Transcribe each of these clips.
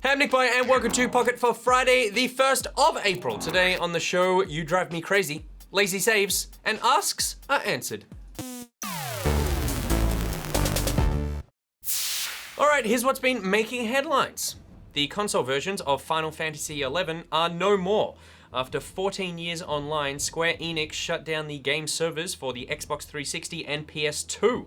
Hey, I'm NichBoy and welcome to Pocket for Friday, the 1st of April. Today on the show, you drive me crazy, lazy saves, and asks are answered. Alright, here's what's been making headlines. The console versions of Final Fantasy XI are no more. After 14 years online, Square Enix shut down the game servers for the Xbox 360 and PS2.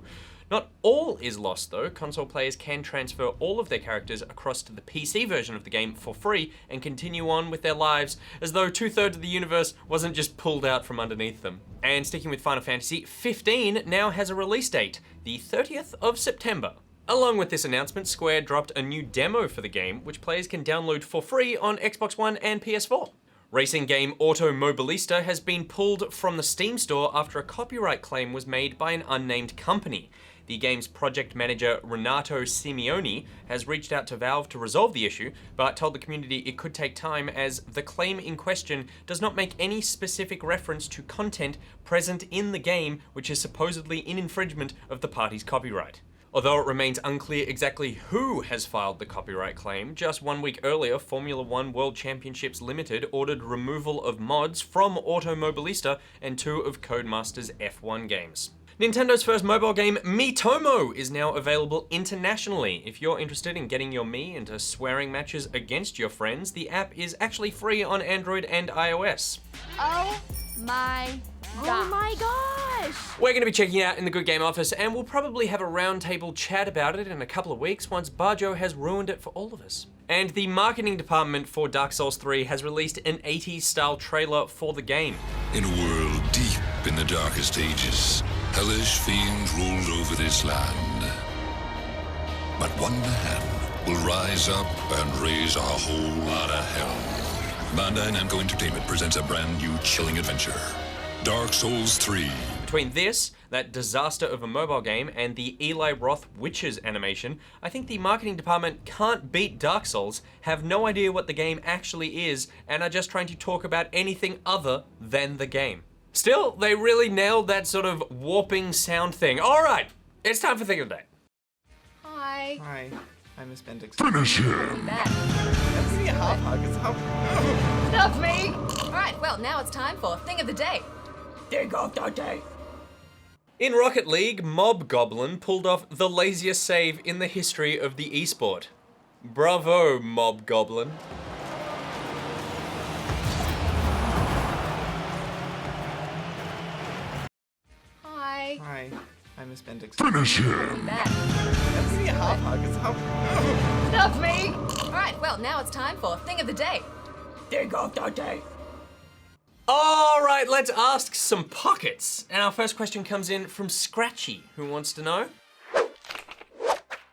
Not all is lost though. Console players can transfer all of their characters across to the PC version of the game for free and continue on with their lives as though 2/3 of the universe wasn't just pulled out from underneath them. And sticking with Final Fantasy, 15 now has a release date, the 30th of September. Along with this announcement, Square dropped a new demo for the game, which players can download for free on Xbox One and PS4. Racing game Automobilista has been pulled from the Steam store after a copyright claim was made by an unnamed company. The game's project manager, Renato Simeoni, has reached out to Valve to resolve the issue, but told the community it could take time as the claim in question does not make any specific reference to content present in the game, which is supposedly in infringement of the party's copyright. Although it remains unclear exactly who has filed the copyright claim, just 1 week earlier, Formula One World Championships Limited ordered removal of mods from Automobilista and 2 of Codemasters F1 games. Nintendo's first mobile game, Miitomo, is now available internationally. If you're interested in getting your Mii into swearing matches against your friends, the app is actually free on Android and iOS. Oh my gosh! We're going to be checking it out in the Good Game office, and we'll probably have a roundtable chat about it in a couple of weeks once Bajo has ruined it for all of us. And the marketing department for Dark Souls 3 has released an 80s style trailer for the game. In a world deep in the darkest ages, hellish fiends ruled over this land. But one man will rise up and raise a whole lot of hell. Bandai Namco Entertainment presents a brand new chilling adventure, Dark Souls 3. Between this, that disaster of a mobile game, and the Eli Roth Witches animation, I think the marketing department can't beat Dark Souls, have no idea what the game actually is, and are just trying to talk about anything other than the game. Still, they really nailed that sort of warping sound thing. Alright, it's time for Thing of the Day. Hi. Hi, I'm Miss Bendix. Finish him! Give me a hot hug. It's how... Love me! Alright, well, now it's time for Thing of the Day. Thing of the Day. In Rocket League, Mob Goblin pulled off the laziest save in the history of the esport. Bravo, Mob Goblin. Hi. Hi, I'm Miss Bendix. Finish him! Give me a hot hug. It's how... Love me! Alright, well, now it's time for Thing of the Day. Thing of the Day. Alright, let's ask some pockets. And our first question comes in from Scratchy, who wants to know,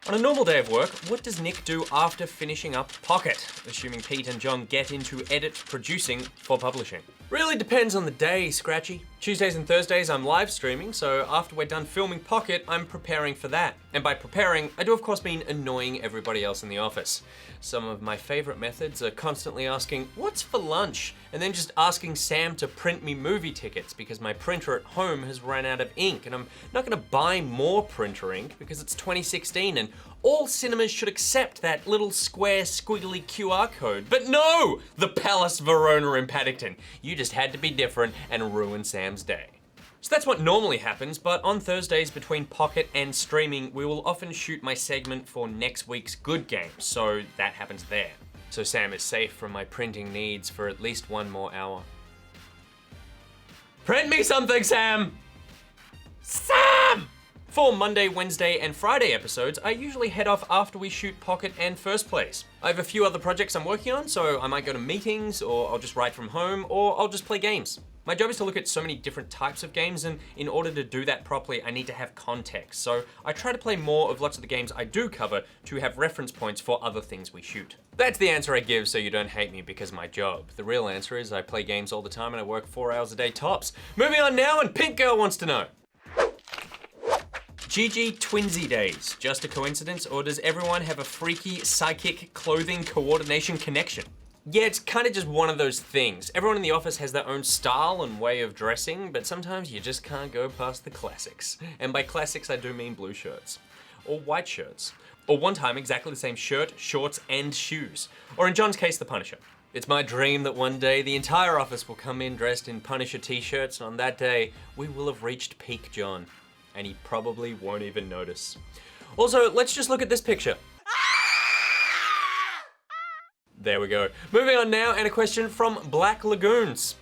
on a normal day of work, what does Nick do after finishing up Pocket? Assuming Pete and John get into edit producing for publishing. Really depends on the day, Scratchy. Tuesdays and Thursdays I'm live streaming, so after we're done filming Pocket, I'm preparing for that. And by preparing, I do of course mean annoying everybody else in the office. Some of my favorite methods are constantly asking, what's for lunch? And then just asking Sam to print me movie tickets because my printer at home has run out of ink, and I'm not gonna buy more printer ink because it's 2016 and all cinemas should accept that little square squiggly QR code. But no! The Palace Verona in Paddington. You just had to be different and ruin Sam's day. So that's what normally happens, but on Thursdays between Pocket and streaming, we will often shoot my segment for next week's Good Games, so that happens there. So Sam is safe from my printing needs for at least 1 more hour. Print me something, Sam! Sam! For Monday, Wednesday, and Friday episodes, I usually head off after we shoot Pocket and First Place. I have a few other projects I'm working on, so I might go to meetings, or I'll just write from home, or I'll just play games. My job is to look at so many different types of games, and in order to do that properly, I need to have context. So I try to play more of lots of the games I do cover to have reference points for other things we shoot. That's the answer I give so you don't hate me because of my job. The real answer is I play games all the time and I work 4 hours a day tops. Moving on now, and Pink Girl wants to know. GG Twinsy Days, just a coincidence, or does everyone have a freaky psychic clothing coordination connection? Yeah, it's kind of just one of those things. Everyone in the office has their own style and way of dressing, but sometimes you just can't go past the classics. And by classics, I do mean blue shirts. Or white shirts. Or one time, exactly the same shirt, shorts, and shoes. Or in John's case, the Punisher. It's my dream that one day the entire office will come in dressed in Punisher t-shirts, and on that day, we will have reached peak John. And he probably won't even notice. Also, let's just look at this picture. There we go. Moving on now, and a question from Black Lagoons.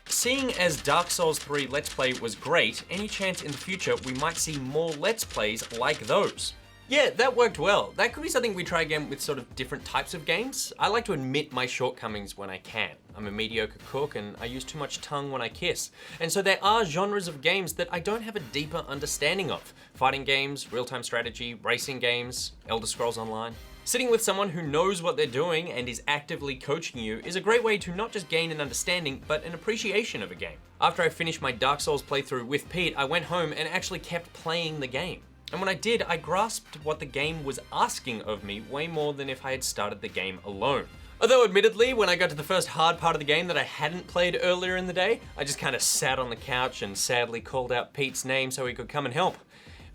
Seeing as Dark Souls 3 Let's Play was great, any chance in the future we might see more Let's Plays like those? Yeah, that worked well. That could be something we try again with sort of different types of games. I like to admit my shortcomings when I can. I'm a mediocre cook and I use too much tongue when I kiss. And so there are genres of games that I don't have a deeper understanding of. Fighting games, real-time strategy, racing games, Elder Scrolls Online. Sitting with someone who knows what they're doing and is actively coaching you is a great way to not just gain an understanding, but an appreciation of a game. After I finished my Dark Souls playthrough with Pete, I went home and actually kept playing the game. And when I did, I grasped what the game was asking of me way more than if I had started the game alone. Although admittedly, when I got to the first hard part of the game that I hadn't played earlier in the day, I just kind of sat on the couch and sadly called out Pete's name so he could come and help.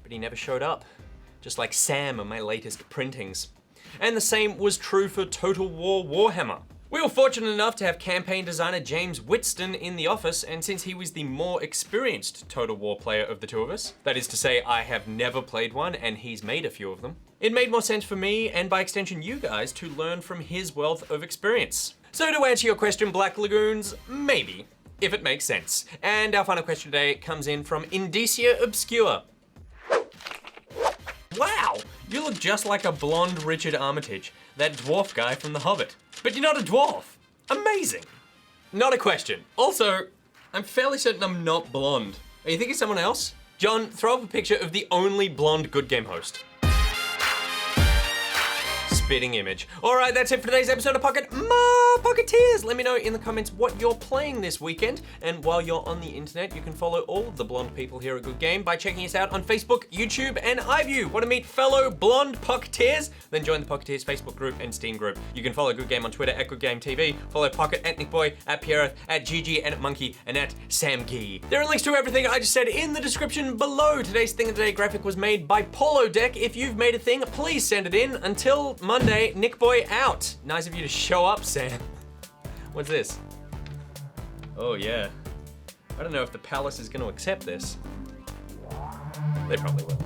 But he never showed up, just like Sam on my latest printings. And the same was true for Total War Warhammer. We were fortunate enough to have campaign designer James Whitston in the office, and since he was the more experienced Total War player of the two of us, that is to say I have never played one and he's made a few of them, it made more sense for me, and by extension you guys, to learn from his wealth of experience. So to answer your question, Black Lagoons, maybe, if it makes sense. And our final question today comes in from Indicia Obscura. Wow, you look just like a blonde Richard Armitage, that dwarf guy from The Hobbit. But you're not a dwarf. Amazing. Not a question. Also, I'm fairly certain I'm not blonde. Are you thinking someone else? John, throw up a picture of the only blonde Good Game host. Spitting image. All right, that's it for today's episode of Pocketeers. Let me know in the comments what you're playing this weekend. And while you're on the internet, you can follow all of the blonde people here at Good Game by checking us out on Facebook, YouTube, and iView. Want to meet fellow blonde Pocketeers? Then join the Pocketeers Facebook group and Steam group. You can follow Good Game on Twitter at Good Game TV. Follow Pocket at NichBoy, at Pierre, at GG, and at Monkey, and at SamGee. There are links to everything I just said in the description below. Today's Thing of the Day graphic was made by Polo Deck. If you've made a thing, please send it in. Until Monday, NichBoy out. Nice of you to show up, Sam. What's this? Oh yeah. I don't know if the palace is going to accept this. They probably will.